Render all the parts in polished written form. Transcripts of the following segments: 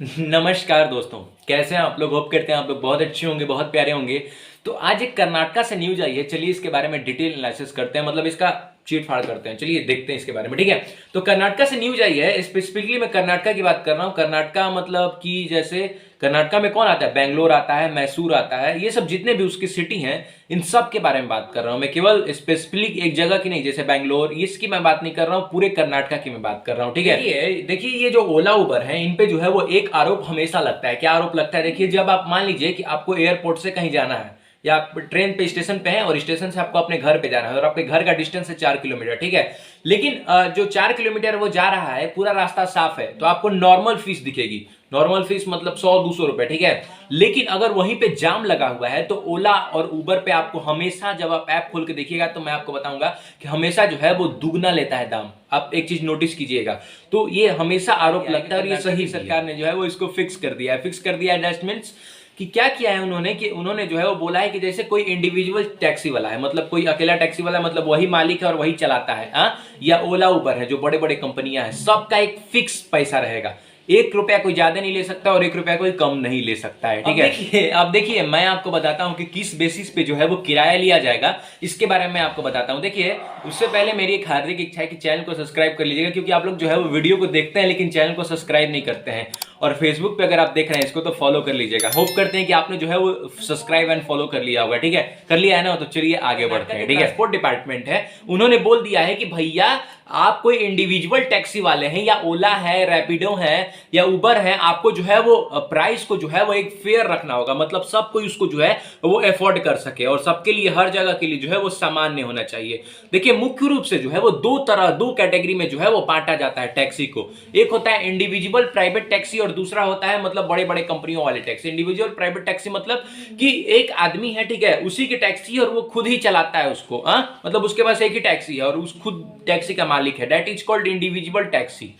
नमस्कार दोस्तों, कैसे हैं आप लोग। होप करते हैं आप लोग बहुत अच्छे होंगे, बहुत प्यारे होंगे। तो आज एक कर्नाटका से न्यूज आई है, चलिए इसके बारे में डिटेल एनालिसिस करते हैं, मतलब इसका चीट फाड़ करते हैं। चलिए देखते हैं इसके बारे में, ठीक है। तो कर्नाटका से न्यूज आई है, स्पेसिफिकली मैं कर्नाटका की बात कर रहा हूँ। कर्नाटका मतलब कि जैसे कर्नाटका में कौन आता है, बेंगलोर आता है, मैसूर आता है, ये सब जितने भी उसकी सिटी हैं इन सब के बारे में बात कर रहा हूं मैं। केवल स्पेसिफिक एक जगह की नहीं, जैसे बैंगलोर, इसकी मैं बात नहीं कर रहा हूं, पूरे कर्नाटका की मैं बात कर रहा हूं, ठीक है। देखिए ये जो ओला उबर है, इन पे जो है वो एक आरोप हमेशा लगता है। क्या आरोप लगता है? देखिए, जब आप मान लीजिए कि आपको एयरपोर्ट से कहीं जाना है या आप ट्रेन पे स्टेशन पे हैं और स्टेशन से आपको अपने घर पे जाना है और आपके घर का डिस्टेंस है 4 किलोमीटर, ठीक है। लेकिन जो 4 किलोमीटर वो जा रहा है, पूरा रास्ता साफ है, तो आपको नॉर्मल फीस दिखेगी। नॉर्मल फीस मतलब 100-200 रुपए, ठीक है। लेकिन अगर वहीं पे जाम लगा हुआ है तो ओला और उबर पे आपको हमेशा, जब आप ऐप खोल के देखिएगा तो मैं आपको बताऊंगा कि हमेशा जो है वो दुगना लेता है दाम। आप एक चीज नोटिस कीजिएगा। तो ये हमेशा आरोप लगता है और ये सही सरकार ने जो है वो इसको फिक्स कर दिया है। फिक्स कर दिया है दैट मीन्स कि क्या किया है उन्होंने, कि उन्होंने जो है वो बोला है कि जैसे कोई इंडिविजुअल टैक्सी वाला है, मतलब कोई अकेला टैक्सी वाला है, मतलब वही मालिक है और वही चलाता है, या ओला उबर है, जो बड़े बड़े कंपनियां हैं, सबका एक फिक्स पैसा रहेगा। 1 रुपया कोई ज्यादा नहीं ले सकता और 1 रुपया कोई कम नहीं ले सकता है, ठीक है। अब देखिए मैं आपको बताता हूं कि किस बेसिस पे जो है वो किराया लिया जाएगा, इसके बारे में मैं आपको बताता हूं। देखिए, उससे पहले मेरी एक हार्दिक इच्छा है कि चैनल को सब्सक्राइब कर लीजिएगा, क्योंकि आप लोग जो है वो वीडियो को देखते हैं लेकिन चैनल को सब्सक्राइब नहीं करते हैं। और फेसबुक पे अगर आप देख रहे हैं इसको तो फॉलो कर लीजिएगा। होप करते हैं कि आपने जो है वो सब्सक्राइब एंड फॉलो कर लिया होगा, ठीक है। कर लिया है ना, तो चलिए आगे बढ़ते हैं, ठीक है। ट्रांसपोर्ट डिपार्टमेंट है, उन्होंने बोल दिया है कि भैया आप कोई इंडिविजुअल टैक्सी वाले हैं, या ओला है, रैपिडो है, या उबर है, आपको जो है वो प्राइस को जो है वो एक फेयर रखना होगा, मतलब सब कोई उसको जो है वो अफोर्ड कर सके और सबके लिए, हर जगह के लिए जो है वो सामान्य होना चाहिए। देखिए, मुख्य रूप से जो है वो दो कैटेगरी में जो है वो बांटा जाता है टैक्सी को। एक होता है इंडिविजुअल प्राइवेट टैक्सी और दूसरा होता है मतलब बड़े बड़े कंपनियों वाले टैक्सी। इंडिविजुअल प्राइवेट टैक्सी मतलब कि एक आदमी है, ठीक है, उसी की टैक्सी और वो खुद ही चलाता है उसको, मतलब उसके पास एक ही टैक्सी है और उस खुद टैक्सी का मालिक है, that is called individual taxi.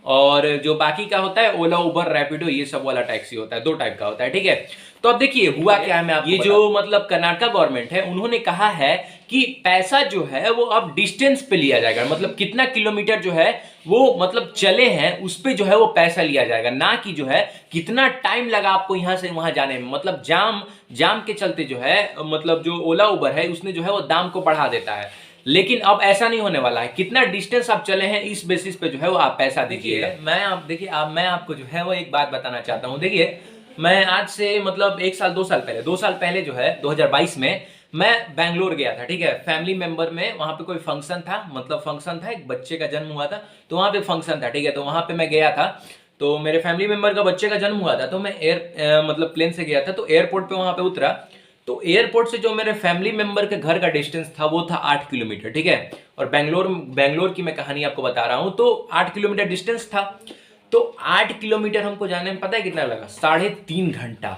और जो बाकी का होता है ओला उबर रैपिडो, ये सब वाला टैक्सी होता है, दो टाइप का होता है, ठीक है। तो अब देखिए हुआ क्या है, मैं आपको ये जो मतलब कर्नाटका गवर्नमेंट है, उन्होंने कहा है कि पैसा जो है वो अब डिस्टेंस पे लिया जाएगा, मतलब कितना किलोमीटर जो है वो मतलब चले हैं उस पे जो है वो पैसा लिया जाएगा, ना कि जो है कितना टाइम लगा आपको यहां से वहां जाने में। मतलब जाम के चलते जो है, मतलब जो ओला उबर है उसने जो है वो दाम को बढ़ा देता है। लेकिन अब ऐसा नहीं होने वाला है, कितना डिस्टेंस आप चले हैं इस बेसिस पे जो है वो आप पैसा दीजिएगा। मैं आपको जो है वो एक बात बताना चाहता हूं। देखिए, मैं आज से मतलब 1 साल 2 साल पहले जो है 2022 में मैं बैंगलोर गया था, ठीक है। फैमिली मेंबर में वहां पे कोई फंक्शन था, मतलब फंक्शन था, एक बच्चे का जन्म हुआ था, तो वहां पे फंक्शन था, ठीक है। तो वहां पे मैं गया था, तो मेरे फैमिली मेंबर का बच्चे का जन्म हुआ था, तो मैं मतलब प्लेन से गया था, तो एयरपोर्ट पे वहां पे उतरा। तो एयरपोर्ट से जो मेरे फैमिली मेंबर के घर का डिस्टेंस था वो था 8 किलोमीटर, ठीक है। और बैंगलोर की मैं कहानी आपको बता रहा हूं, तो 8 किलोमीटर डिस्टेंस था। तो 8 किलोमीटर हमको जाने में पता है कितना लगा? 3.5 घंटा।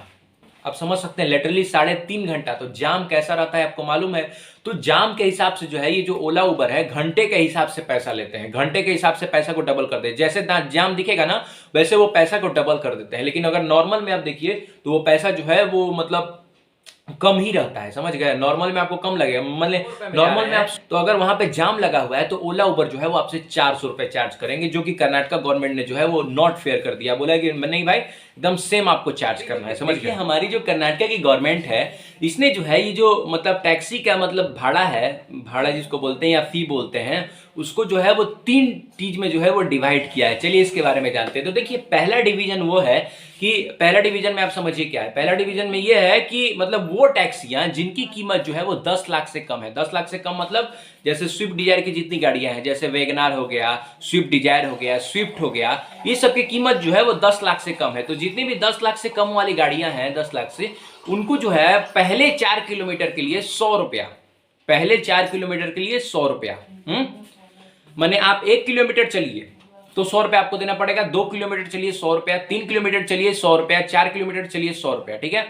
आप समझ सकते हैं, लिटरली 3.5 घंटा। तो जाम कैसा रहता है आपको मालूम है। तो जाम के हिसाब से जो है ये जो ओला उबर है घंटे के हिसाब से पैसा लेते हैं, घंटे के हिसाब से पैसा को डबल कर देते हैं। जैसे जाम दिखेगा ना वैसे वो पैसा को डबल कर देते हैं। लेकिन अगर नॉर्मल में आप देखिए तो वो पैसा जो है वो मतलब कम ही रहता है, समझ गए। नॉर्मल में आपको कम लगेगा, मतलब नॉर्मल में आप, तो अगर वहां पे जाम लगा हुआ है तो ओला उबर जो है वो आपसे 400 रुपए चार्ज करेंगे, जो कि कर्नाटका गवर्नमेंट ने जो है वो नॉट फेयर कर दिया। बोला कि नहीं भाई, एकदम सेम आपको चार्ज करना है, समझ गए। हमारी जो कर्नाटका की गवर्नमेंट है, इसने जो है ये जो मतलब टैक्सी का मतलब भाड़ा है, भाड़ा जिसको बोलते हैं या फी बोलते हैं, उसको जो है वो 3 चीज में जो है वो डिवाइड किया है। चलिए इसके बारे में जानते हैं। तो देखिए, पहला डिवीजन वो है कि पहला डिवीजन में आप समझिए क्या है। पहला डिवीजन में ये है कि मतलब वो टैक्सियां जिनकी कीमत जो है वो 10 लाख से कम है। 10 लाख से कम मतलब जैसे स्विफ्ट डिजायर की जितनी गाड़ियां हैं, जैसे वैगनार हो गया, स्विफ्ट डिजायर हो गया, स्विफ्ट हो गया, ये सब की कीमत जो है वो 10 लाख से कम है। तो जितनी भी 10 लाख से कम वाली गाड़ियां हैं, 10 लाख से, उनको जो है पहले 4 किलोमीटर के लिए 100 रुपया, पहले 4 किलोमीटर के लिए 100 रुपया। माने आप 1 किलोमीटर चलिए तो 100 रुपया आपको देना पड़ेगा, 2 किलोमीटर चलिए 100 रुपया, 3 किलोमीटर चलिए 100 रुपया, 4 किलोमीटर चलिए 100 रुपया, ठीक है।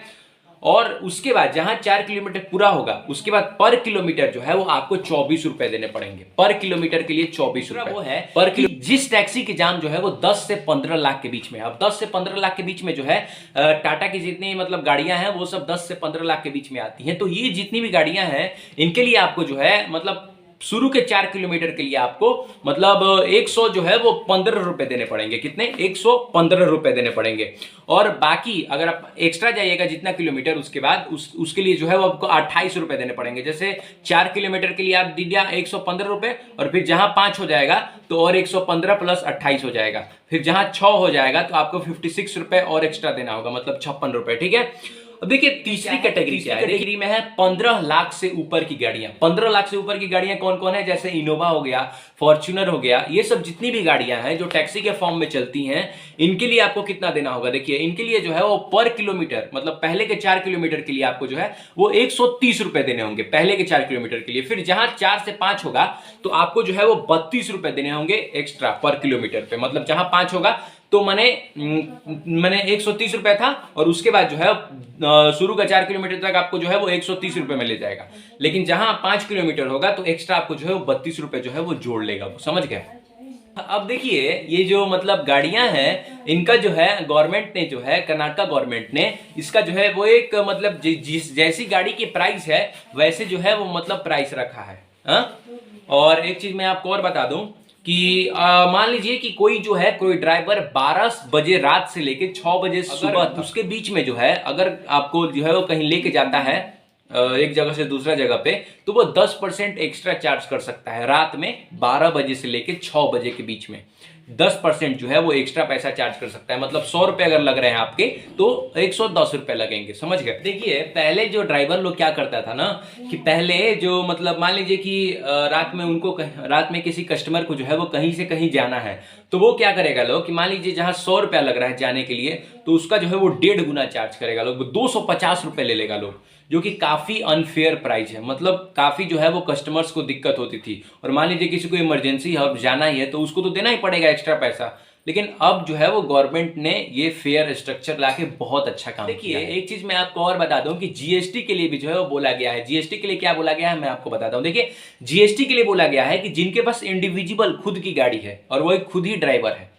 और उसके बाद जहां 4 किलोमीटर पूरा होगा उसके बाद पर किलोमीटर जो है वो आपको 24 रुपए देने पड़ेंगे, पर किलोमीटर के लिए 24 रुपए। वो है पर किलो, जिस टैक्सी की जाम जो है वो 10 से 15 लाख के बीच में। अब 10 से 15 लाख के बीच में जो है टाटा की जितनी मतलब गाड़ियां हैं वो सब 10 से 15 लाख के बीच में आती हैं। तो ये जितनी भी गाड़ियां हैं इनके लिए आपको जो है मतलब शुरू के 4 किलोमीटर के लिए आपको मतलब 100 जो है वो 15 रुपए देने पड़ेंगे। कितने? 115 रुपए देने पड़ेंगे। और बाकी अगर आप एक्स्ट्रा जाइएगा जितना किलोमीटर उसके बाद उसके लिए जो है वो आपको 28 रुपए देने पड़ेंगे। जैसे 4 किलोमीटर के लिए आप दे दिया 115 रुपए, और फिर जहां 5 हो जाएगा तो और 115 प्लस 28 हो जाएगा। फिर जहां 6 हो जाएगा तो आपको 56 रुपए और एक्स्ट्रा देना होगा, मतलब 56 रुपए। ठीक है। अब देखिए तीसरी कैटेगरी क्या है। कैटेगरी में है 15 लाख से ऊपर की गाड़ियां। 15 लाख से ऊपर की गाड़ियां कौन कौन है? जैसे इनोवा हो गया, फॉर्च्यूनर हो गया, ये सब जितनी भी गाड़ियां हैं जो टैक्सी के फॉर्म में चलती हैं, इनके लिए आपको कितना देना होगा? देखिए इनके लिए जो है वो पर किलोमीटर, मतलब पहले के 4 किलोमीटर के लिए आपको जो है वो 130 रुपए देने होंगे पहले के 4 किलोमीटर के लिए। फिर जहां 4 से 5 होगा तो आपको जो है वो 32 रुपए देने होंगे एक्स्ट्रा पर किलोमीटर पे। मतलब जहां 5 होगा तो मैंने 130 रुपए था, और उसके बाद जो है शुरू का 4 किलोमीटर तक आपको जो है वो 130 रुपए में ले जाएगा। लेकिन जहां 5 किलोमीटर होगा तो एक्स्ट्रा आपको जो है वो 32 रुपए जो है वो जोड़ लेगा वो। समझ गए? अब देखिए ये जो मतलब गाड़ियां हैं इनका जो है गवर्नमेंट ने जो है, कर्नाटका गवर्नमेंट ने इसका जो है वो एक मतलब जिस जैसी गाड़ी की प्राइस है वैसे जो है वो मतलब प्राइस रखा है। हा? और एक चीज मैं आपको और बता दूं कि मान लीजिए कि कोई जो है कोई ड्राइवर 12 बजे रात से लेके 6 बजे सुबह उसके बीच में जो है अगर आपको जो है वो कहीं लेके जाता है एक जगह से दूसरा जगह पे, तो वो 10% एक्स्ट्रा चार्ज कर सकता है। रात में 12 बजे से लेके 6 बजे के बीच में 10% जो है वो एक्स्ट्रा पैसा चार्ज कर सकता है। मतलब 100 रुपए अगर लग रहे हैं आपके तो 110 रुपए लगेंगे। समझ गए? देखिए पहले जो ड्राइवर लोग क्या करता था ना कि पहले जो मतलब मान लीजिए कि रात में किसी कस्टमर को जो है वो कहीं से कहीं जाना है, तो वो क्या करेगा लोग कि मान लीजिए जहां 100 रुपया लग रहा है जाने के लिए, तो उसका जो है वो 1.5 गुना चार्ज करेगा लोग, 250 रुपए ले लेगा लोग, जो कि काफी अनफेयर प्राइस है। मतलब काफी जो है वो कस्टमर्स को दिक्कत होती थी। और मान लीजिए किसी को इमरजेंसी है जाना ही है तो उसको तो देना ही पड़ेगा एक्स्ट्रा पैसा। लेकिन अब जो है वो गवर्नमेंट ने ये फेयर स्ट्रक्चर लाके बहुत अच्छा काम किया है। एक चीज मैं आपको और बता दूं कि जीएसटी के लिए भी जो है वो बोला गया है। जीएसटी के लिए क्या बोला गया है मैं आपको बताता हूं। देखिए जीएसटी के लिए बोला गया है कि जिनके पास इंडिविजुअल खुद की गाड़ी है और वो एक खुद ही ड्राइवर है,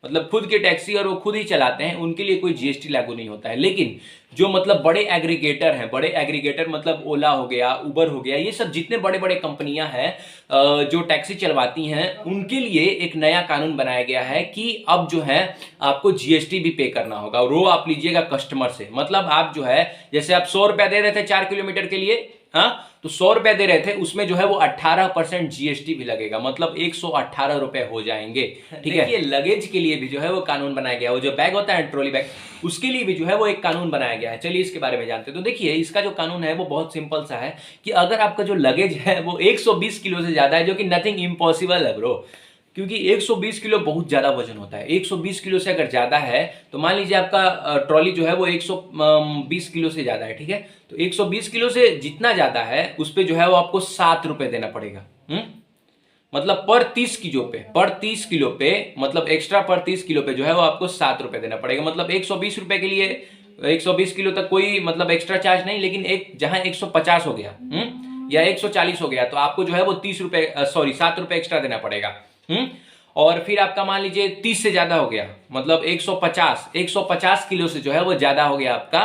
मतलब खुद के टैक्सी और वो खुद ही चलाते हैं, उनके लिए कोई जीएसटी लागू नहीं होता है। लेकिन जो मतलब बड़े एग्रीगेटर हैं, बड़े एग्रीगेटर मतलब ओला हो गया, उबर हो गया, ये सब जितने बड़े बड़े कंपनियां हैं जो टैक्सी चलवाती हैं, उनके लिए एक नया कानून बनाया गया है कि अब जो है आपको जीएसटी भी पे करना होगा। और वो आप लीजिएगा कस्टमर से। मतलब आप जो है जैसे आप 100 रुपया दे रहे थे 4 किलोमीटर के लिए, हाँ, तो 100 रुपया दे रहे थे, उसमें जो है वो 18% जीएसटी भी लगेगा। मतलब 118 रुपए हो जाएंगे। ठीक है। लगेज के लिए भी जो है वो कानून बनाया गया है। वो जो बैग होता है ट्रॉली बैग, उसके लिए भी जो है वो एक कानून बनाया गया है। चलिए इसके बारे में जानते हैं। तो देखिए इसका जो कानून है वो बहुत सिंपल सा है कि अगर आपका जो लगेज है वो 120 किलो से ज्यादा है, जो कि नथिंग इम्पॉसिबल है ब्रो, क्योंकि 120 किलो बहुत ज्यादा वजन होता है। 120 किलो से अगर ज्यादा है तो मान लीजिए आपका ट्रॉली जो है वो 120 किलो से ज्यादा है। ठीक है। तो 120 किलो से जितना ज्यादा है उस पे जो है वो आपको 7 रुपए देना पड़ेगा। मतलब पर 30 किलो पे मतलब एक्स्ट्रा पर 30 किलो पे जो है वो आपको 7 रुपए देना पड़ेगा। मतलब 120 रुपए के लिए 120 किलो तक कोई मतलब एक्स्ट्रा चार्ज नहीं। लेकिन एक जहां 150 हो गया या 140 हो गया तो आपको जो है वो 7 रुपए एक्स्ट्रा देना पड़ेगा। और फिर आपका मान लीजिए 30 से ज्यादा हो गया, मतलब 150 किलो से जो है वो ज्यादा हो गया आपका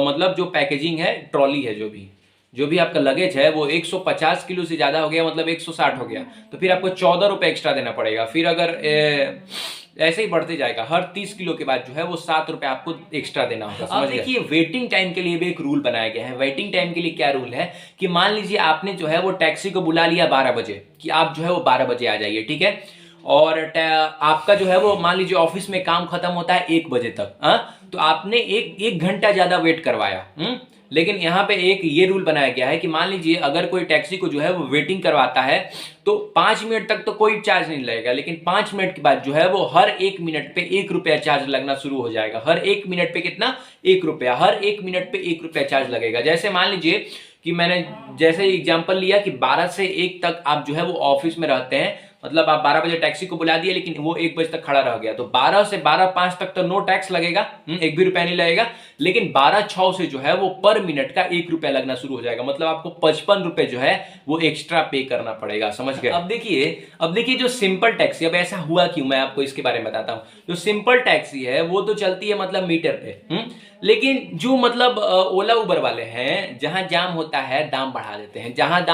मतलब जो पैकेजिंग है, ट्रॉली है, जो भी आपका लगेज है वो 150 किलो से ज्यादा हो गया, मतलब 160 हो गया, तो फिर आपको 14 रुपए एक्स्ट्रा देना पड़ेगा। फिर अगर ऐसे ही बढ़ते जाएगा, हर 30 किलो के बाद जो है वो 7 रुपए आपको एक्स्ट्रा देना होगा। अब देखिए वेटिंग टाइम के लिए भी एक रूल बनाया गया है। वेटिंग टाइम के लिए क्या रूल है कि मान लीजिए आपने जो है वो टैक्सी को बुला लिया 12 बजे कि आप जो है वो 12 बजे आ जाइए। ठीक है। और आपका जो है वो मान लीजिए ऑफिस में काम खत्म होता है 1 बजे तक, तो आपने एक घंटा ज्यादा वेट करवाया। लेकिन यहाँ पे एक ये रूल बनाया गया है कि मान लीजिए अगर कोई टैक्सी को जो है वो वेटिंग करवाता है तो 5 मिनट तक तो कोई चार्ज नहीं लगेगा, लेकिन 5 मिनट के बाद जो है वो हर 1 मिनट पे 1 रुपया चार्ज लगना शुरू हो जाएगा। हर 1 मिनट पे कितना? 1 रुपया। हर 1 मिनट पे 1 रुपया चार्ज लगेगा। जैसे मान लीजिए कि मैंने जैसे एग्जांपल लिया कि 12 से 1 तक आप जो है वो ऑफिस में रहते हैं, मतलब आप 12 बजे टैक्सी को बुला दिए लेकिन वो 1 बजे तक खड़ा रह गया, तो 12 से 12:05 तक तो नो टैक्स लगेगा, 1 भी रुपया नहीं लगेगा। लेकिन 12:06 से जो है वो पर मिनट का 1 रुपया लगना शुरू हो जाएगा, मतलब आपको 55 रुपए जो है वो एक्स्ट्रा पे करना पड़ेगा, समझ गए। अब देखिए जो सिंपल टैक्सी, अब ऐसा हुआ क्यों, मैं आपको इसके बारे में बताता हूं। जो सिंपल टैक्सी है वो तो चलती है मतलब मीटर पे, लेकिन जो मतलब ओला उबर वाले हैं, जहां जाम होता है दाम बढ़ा देते हैं, जहां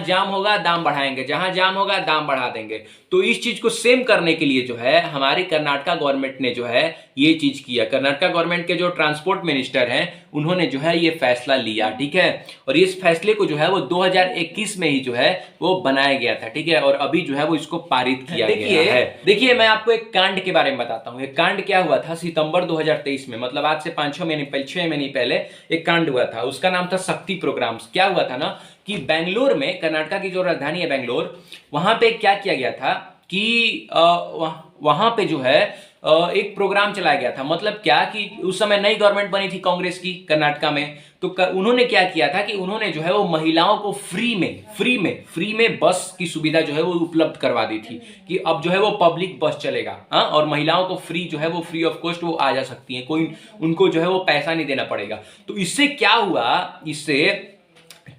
जाम होगा दाम बढ़ाएंगे, जहां जाम होगा दाम बढ़ा देंगे। तो इस चीज को सेम करने के लिए जो है हमारी कर्नाटका गवर्नमेंट ने जो है ये चीज किया। कर्नाटका गवर्नमेंट के जो ट्रांसपोर्ट मिनिस्टर हैं उन्होंने जो है ये फैसला लिया, ठीक है। और इस फैसले को जो है वो 2021 में ही जो है वो बनाया गया था, ठीक है। और अभी जो है वो इसको पारित किया गया है। देखिए मैं आपको एक कांड के बारे में बताता हूँ। एक कांड क्या हुआ था सितंबर 2023 में, मतलब आज से 5-6 महीने पहले, 6 महीने पहले एक कांड हुआ था। उसका नाम था शक्ति प्रोग्राम्स। क्या हुआ था ना कि बेंगलोर में, कर्नाटका की जो राजधानी है बेंगलोर, वहां पे क्या किया गया था कि वहां पे जो है एक प्रोग्राम चलाया गया था। मतलब क्या कि उस समय नई गवर्नमेंट बनी थी कांग्रेस की कर्नाटका में, तो उन्होंने क्या किया था कि उन्होंने जो है वो महिलाओं को फ्री में बस की सुविधा जो है वो उपलब्ध करवा दी थी कि अब जो है वो पब्लिक बस चलेगा, और महिलाओं को फ्री जो है वो फ्री ऑफ कॉस्ट वो आ जा सकती हैं, कोई उनको जो है वो पैसा नहीं देना पड़ेगा। तो इससे क्या हुआ, इससे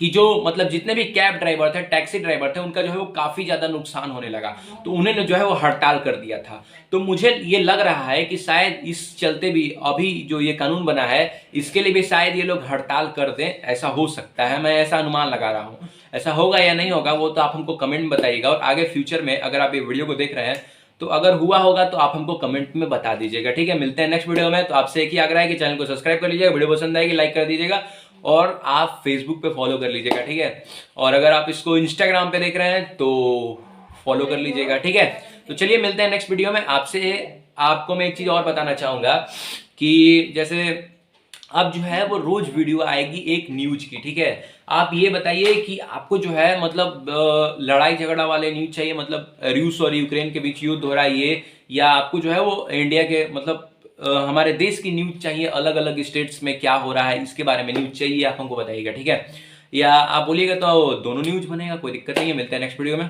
कि जो मतलब जितने भी कैब ड्राइवर थे, टैक्सी ड्राइवर थे, उनका जो है वो काफी ज्यादा नुकसान होने लगा। तो उन्होंने जो है वो हड़ताल कर दिया था। तो मुझे ये लग रहा है कि शायद इस चलते भी अभी जो ये कानून बना है इसके लिए भी शायद ये लोग हड़ताल कर दें, ऐसा हो सकता है। मैं ऐसा अनुमान लगा रहा हूं। ऐसा होगा या नहीं होगा वो तो आप हमको कमेंट में बताइएगा। और आगे फ्यूचर में अगर आप ये वीडियो को देख रहे हैं तो अगर हुआ होगा तो आप हमको कमेंट में बता दीजिएगा, ठीक है। मिलते हैं नेक्स्ट वीडियो में। तो आपसे एक ही आग्रह है कि चैनल को सब्सक्राइब कर लीजिएगा, वीडियो पसंद आएगी लाइक कर दीजिएगा, और आप फेसबुक पे फॉलो कर लीजिएगा, ठीक है। और अगर आप इसको इंस्टाग्राम पे देख रहे हैं तो फॉलो कर लीजिएगा, ठीक है। तो चलिए मिलते हैं नेक्स्ट वीडियो में। आपको मैं एक चीज और बताना चाहूंगा कि जैसे अब जो है वो रोज वीडियो आएगी एक न्यूज की, ठीक है। आप ये बताइए कि आपको जो है मतलब लड़ाई झगड़ा वाले न्यूज चाहिए, मतलब रूस और यूक्रेन के बीच युद्ध हो रहा है ये, या आपको जो है वो इंडिया के मतलब हमारे देश की न्यूज चाहिए, अलग अलग स्टेट्स में क्या हो रहा है इसके बारे में न्यूज चाहिए, आप हमको बताइएगा, ठीक है। या आप बोलिएगा तो दोनों न्यूज बनेगा, कोई दिक्कत नहीं है। मिलते हैं नेक्स्ट वीडियो में।